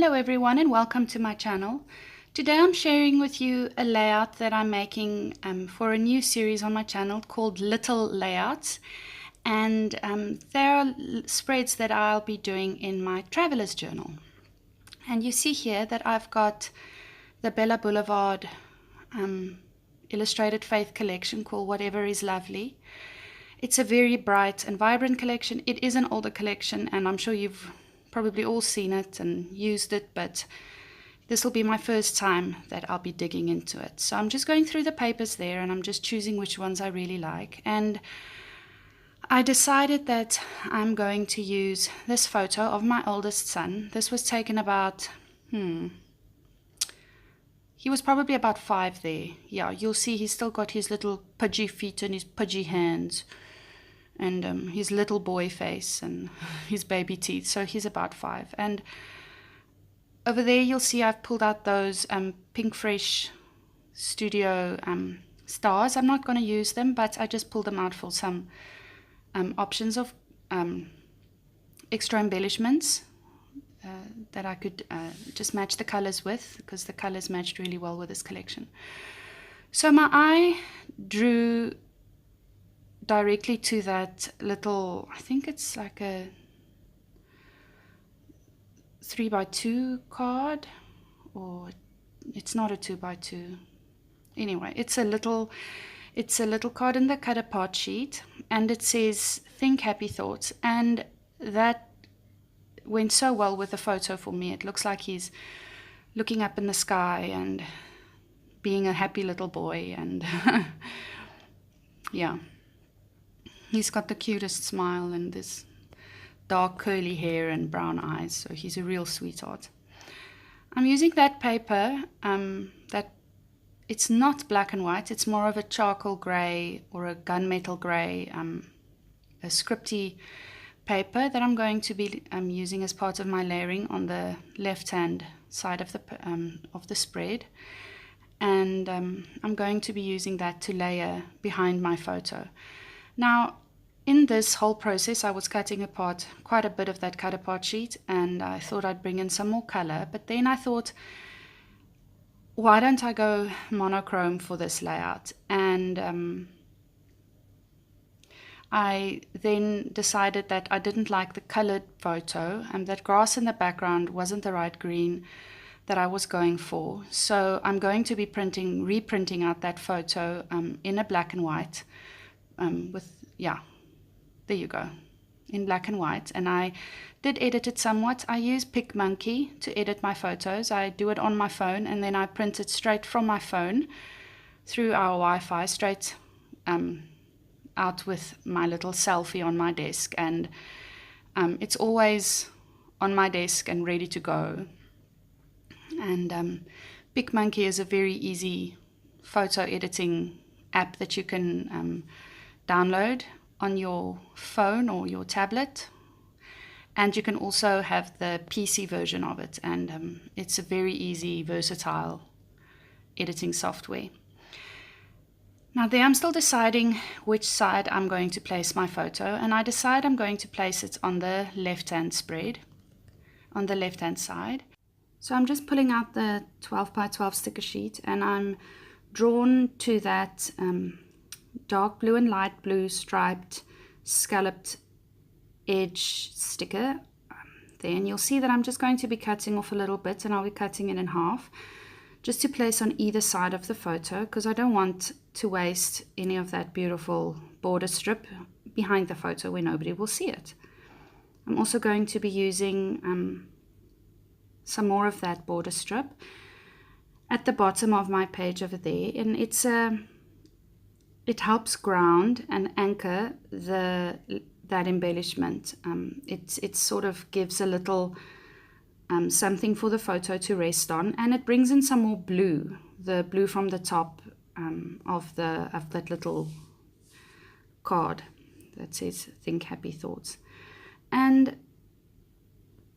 Hello everyone and welcome to my channel. Today I'm sharing with you a layout that I'm making for a new series on my channel called Little Layouts, and there are spreads that I'll be doing in my traveler's journal. And you see here that I've got the Bella BLVD Illustrated Faith collection called Whatever is Lovely. It's a very bright and vibrant collection. It is an older collection and I'm sure you've probably all seen it and used it, but this will be my first time that I'll be digging into it. So I'm just going through the papers there and I'm just choosing which ones I really like. And I decided that I'm going to use this photo of my oldest son. This was taken about, he was probably about 5 there. Yeah, you'll see he's still got his little pudgy feet and his pudgy hands, and his little boy face and his baby teeth. So he's about 5. And over there you'll see I've pulled out those Pink Fresh Studio stars. I'm not going to use them, but I just pulled them out for some options of extra embellishments that I could just match the colors with, because the colors matched really well with this collection. So my eye drew directly to that little, I think it's like a 3x2 card, or it's not a 2x2. Anyway, it's a little card in the cut apart sheet, and it says think happy thoughts, and that went so well with the photo for me. It looks like he's looking up in the sky and being a happy little boy, and yeah, he's got the cutest smile and this dark curly hair and brown eyes, so he's a real sweetheart. I'm using that paper that it's not black and white, it's more of a charcoal gray or a gunmetal gray, a scripty paper that I'm going to be using as part of my layering on the left hand side of the spread, and I'm going to be using that to layer behind my photo. Now, in this whole process, I was cutting apart quite a bit of that cut apart sheet, and I thought I'd bring in some more color, but then I thought, why don't I go monochrome for this layout? And I then decided that I didn't like the colored photo, and that grass in the background wasn't the right green that I was going for. So I'm going to be reprinting out that photo in a black and white there you go, in black and white. And I did edit it somewhat. I use PicMonkey to edit my photos. I do it on my phone, and then I print it straight from my phone through our Wi-Fi, straight out with my little selfie on my desk. And it's always on my desk and ready to go. And PicMonkey is a very easy photo editing app that you can download on your phone or your tablet, and you can also have the PC version of it, and it's a very easy, versatile editing software. Now there I'm still deciding which side I'm going to place my photo, and I decide I'm going to place it on the left-hand spread, on the left-hand side. So I'm just pulling out the 12x12 sticker sheet, and I'm drawn to that dark blue and light blue striped scalloped edge sticker there, and you'll see that I'm just going to be cutting off a little bit, and I'll be cutting it in half just to place on either side of the photo, because I don't want to waste any of that beautiful border strip behind the photo where nobody will see it. I'm also going to be using some more of that border strip at the bottom of my page over there, and it helps ground and anchor that embellishment. It sort of gives a little something for the photo to rest on, and it brings in some more blue, the blue from the top of that little card that says think happy thoughts. And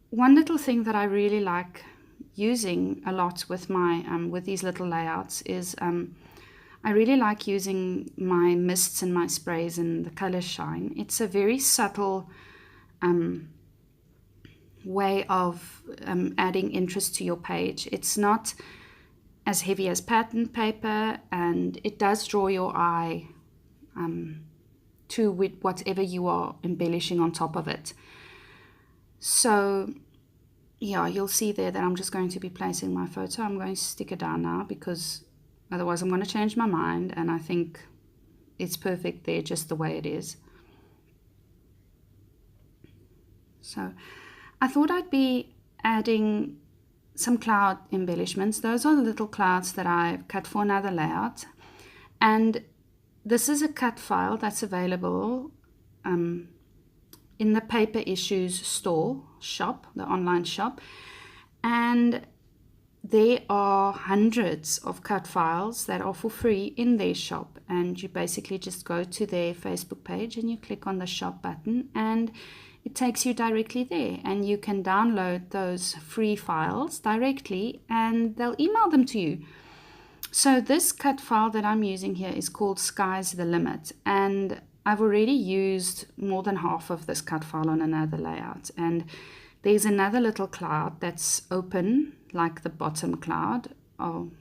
one little thing that I really like using a lot with my with these little layouts is I really like using my mists and my sprays and the color shine. It's a very subtle way of adding interest to your page. It's not as heavy as pattern paper, and it does draw your eye to with whatever you are embellishing on top of it. So yeah, you'll see there that I'm just going to be placing my photo. I'm going to stick it down now because otherwise I'm going to change my mind, and I think it's perfect there just the way it is. So I thought I'd be adding some cloud embellishments. Those are the little clouds that I've cut for another layout, and this is a cut file that's available in the Paper Issues store shop, the online shop, and there are hundreds of cut files that are for free in their shop, and you basically just go to their Facebook page and you click on the shop button and it takes you directly there, and you can download those free files directly and they'll email them to you. So this cut file that I'm using here is called Sky's the Limit, and I've already used more than half of this cut file on another layout, and there's another little cloud that's open like the bottom cloud on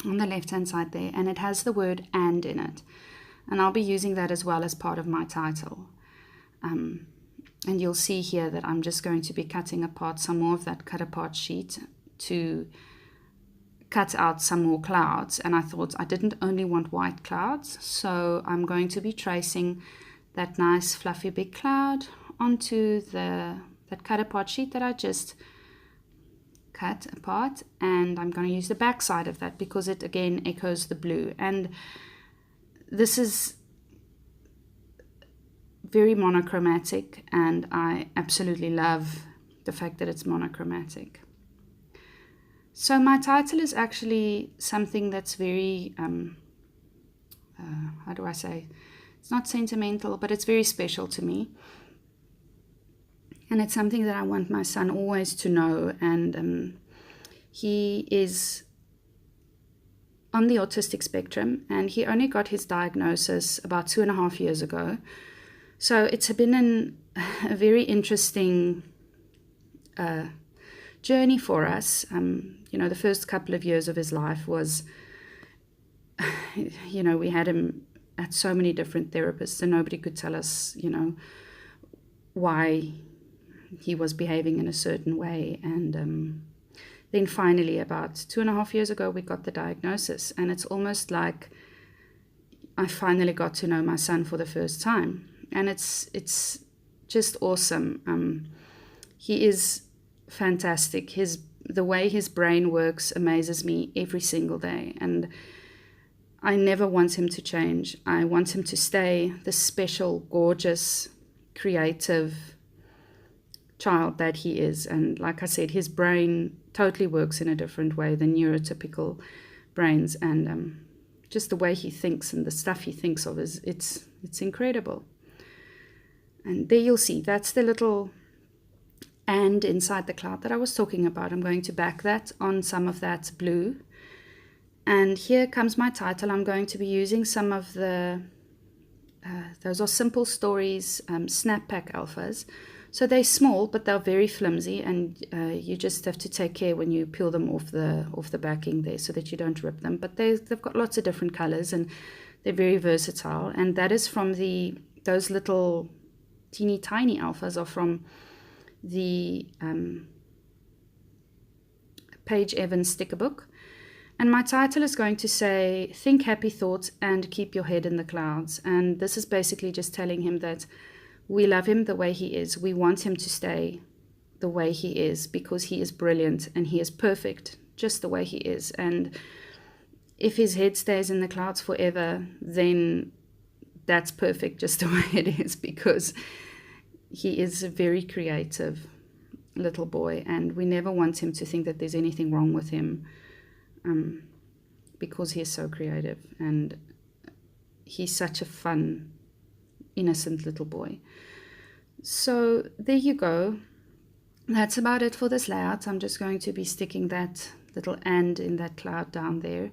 the left hand side there, and it has the word "and" in it, and I'll be using that as well as part of my title. And you'll see here that I'm just going to be cutting apart some more of that cut apart sheet to cut out some more clouds, and I thought I didn't only want white clouds, so I'm going to be tracing that nice fluffy big cloud onto that cut apart sheet that I just cut apart, and I'm going to use the back side of that because it again echoes the blue, and this is very monochromatic, and I absolutely love the fact that it's monochromatic. So my title is actually something that's very, how do I say, it's not sentimental, but it's very special to me. And it's something that I want my son always to know, and he is on the autistic spectrum, and he only got his diagnosis about 2.5 years ago. So it's been a very interesting journey for us. The first couple of years of his life was, we had him at so many different therapists, and nobody could tell us, why he was behaving in a certain way. And then finally, about 2.5 years ago, we got the diagnosis, and it's almost like I finally got to know my son for the first time. And it's just awesome. He is fantastic. The way his brain works amazes me every single day, and I never want him to change. I want him to stay the special, gorgeous, creative child that he is. And like I said, his brain totally works in a different way than neurotypical brains, and just the way he thinks and the stuff he thinks of it's incredible. And there you'll see, that's the little "and" inside the cloud that I was talking about. I'm going to back that on some of that blue. And here comes my title. I'm going to be using some of the, those are Simple Stories Snap Pack Alphas. So they're small, but they're very flimsy, and you just have to take care when you peel them off the backing there so that you don't rip them. But they've got lots of different colors, and they're very versatile. And that is from those little teeny tiny alphas are from the Paige Evans sticker book. And my title is going to say, "Think happy thoughts and keep your head in the clouds." And this is basically just telling him that we love him the way he is. We want him to stay the way he is because he is brilliant and he is perfect just the way he is. And if his head stays in the clouds forever, then that's perfect just the way it is, because he is a very creative little boy, and we never want him to think that there's anything wrong with him, because he is so creative, and he's such a fun, innocent little boy. So there you go. That's about it for this layout. I'm just going to be sticking that little "and" in that cloud down there.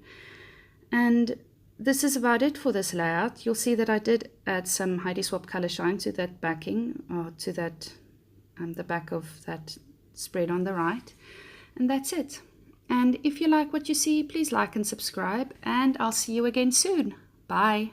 And this is about it for this layout. You'll see that I did add some Heidi Swap color shine to that backing, or to that the back of that spread on the right, and that's it. And if you like what you see, please like and subscribe, and I'll see you again soon. Bye.